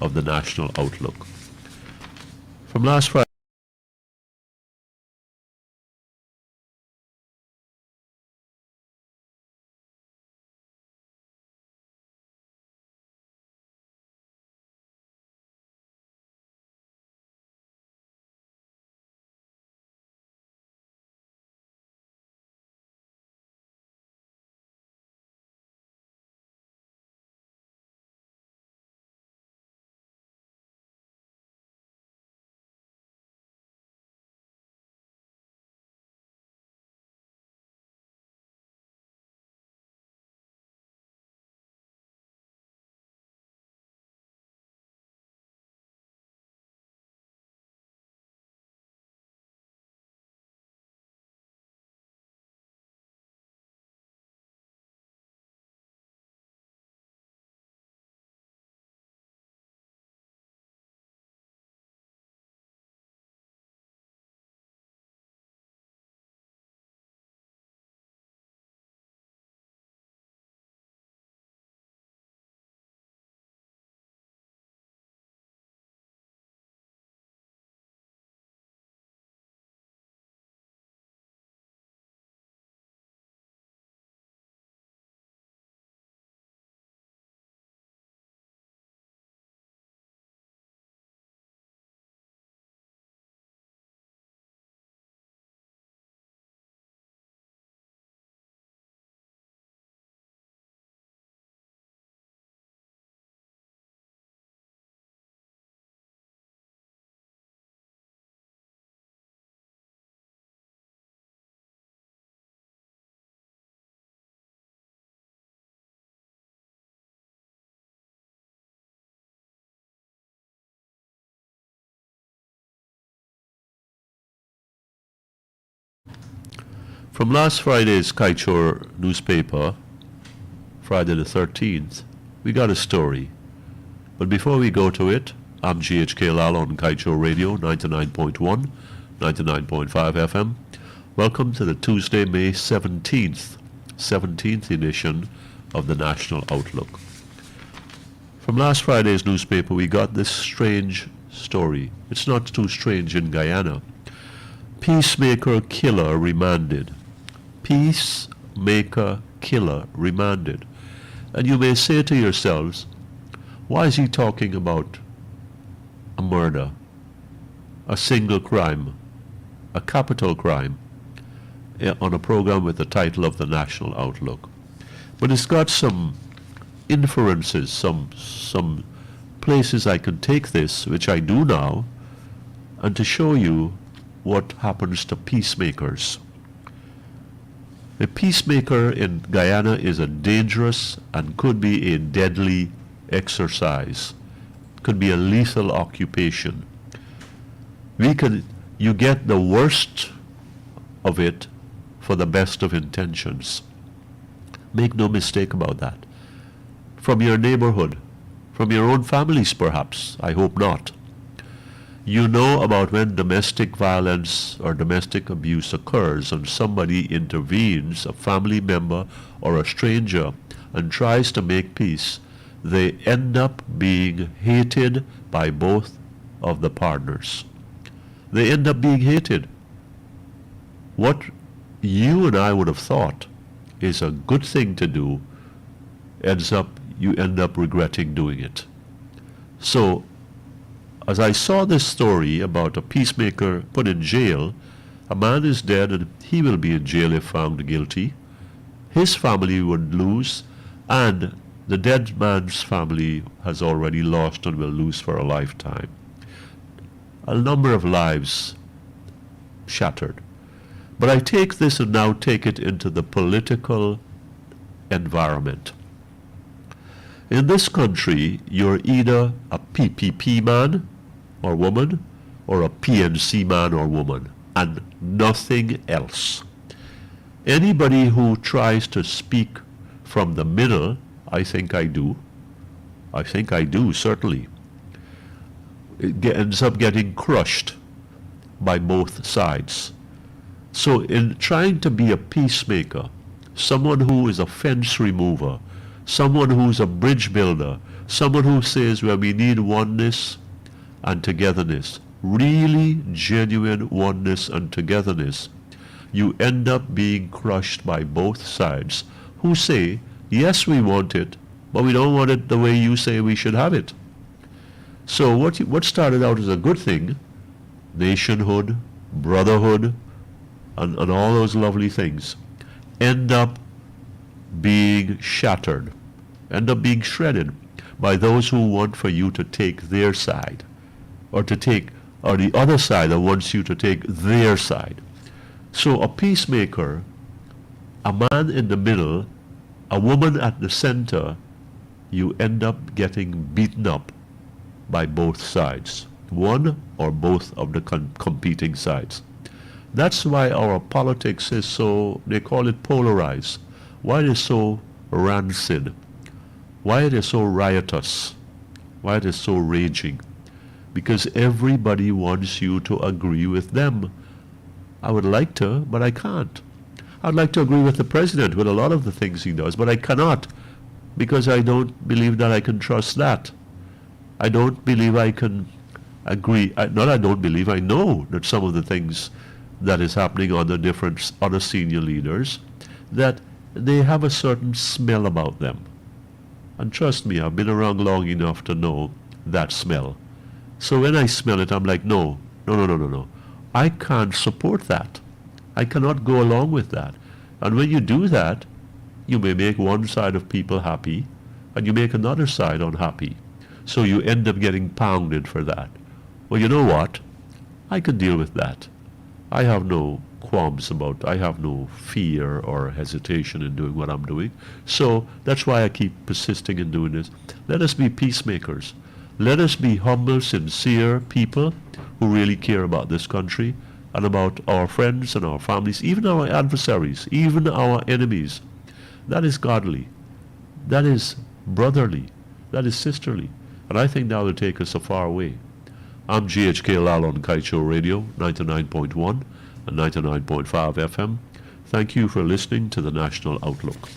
of the national outlook. From last Friday, from last Friday's Kaieteur newspaper, Friday the 13th, we got a story. But before we go to it, I'm GHK Lal on Kaieteur Radio, 99.1, 99.5 FM. Welcome to the Tuesday, May 17th edition of the National Outlook. From last Friday's newspaper, we got this strange story. It's not too strange in Guyana. Peacemaker killer remanded. Peacemaker killer remanded. And you may say to yourselves, why is he talking about a murder, a single crime, a capital crime, on a program with the title of the National Outlook? But it's got some inferences, some places I can take this, which I do now, and to show you what happens to peacemakers. A peacemaker in Guyana is a dangerous and could be a deadly exercise, could be a lethal occupation. You get the worst of it for the best of intentions. Make no mistake about that. From your neighborhood, from your own families perhaps, I hope not. You know about when domestic violence or domestic abuse occurs and somebody intervenes, a family member or a stranger, and tries to make peace. They end up being hated by both of the partners. They end up being hated. What you and I would have thought is a good thing to do, you end up regretting doing it. So, as I saw this story about a peacemaker put in jail, a man is dead and he will be in jail if found guilty. His family would lose, and the dead man's family has already lost and will lose for a lifetime. A number of lives shattered. But I take this and now take it into the political environment. In this country, you're either a PPP man or woman, or a PNC man or woman, and nothing else. Anybody who tries to speak from the middle, I think I do, certainly, it ends up getting crushed by both sides. So in trying to be a peacemaker, someone who is a fence remover, someone who's a bridge builder, someone who says, well, we need oneness and togetherness, really genuine oneness and togetherness, you end up being crushed by both sides who say, yes, we want it, but we don't want it the way you say we should have it. So what started out as a good thing, nationhood, brotherhood, and all those lovely things, end up being shattered, end up being shredded by those who want for you to take their side, or the other side that wants you to take their side. So a peacemaker, a man in the middle, a woman at the center, you end up getting beaten up by both sides, one or both of the competing sides. That's why our politics is so, they call it polarized, why it is so rancid, why it is so riotous, why it is so raging. Because everybody wants you to agree with them. I would like to, but I can't. I'd like to agree with the president with a lot of the things he does, but I cannot, because I don't believe that I can trust that. I don't believe I can agree. I know that some of the things that is happening on the different other senior leaders, that they have a certain smell about them. And trust me, I've been around long enough to know that smell. So when I smell it, I'm like, no. I can't support that. I cannot go along with that. And when you do that, you may make one side of people happy, and you make another side unhappy. So you end up getting pounded for that. Well, you know what? I can deal with that. I have no qualms about, I have no fear or hesitation in doing what I'm doing. So that's why I keep persisting in doing this. Let us be peacemakers. Let us be humble, sincere people who really care about this country and about our friends and our families, even our adversaries, even our enemies. That is godly. That is brotherly. That is sisterly. And I think that will take us a far way. I'm GHK Lal on Kaieteur Radio, 99.1 and 99.5 FM. Thank you for listening to the National Outlook.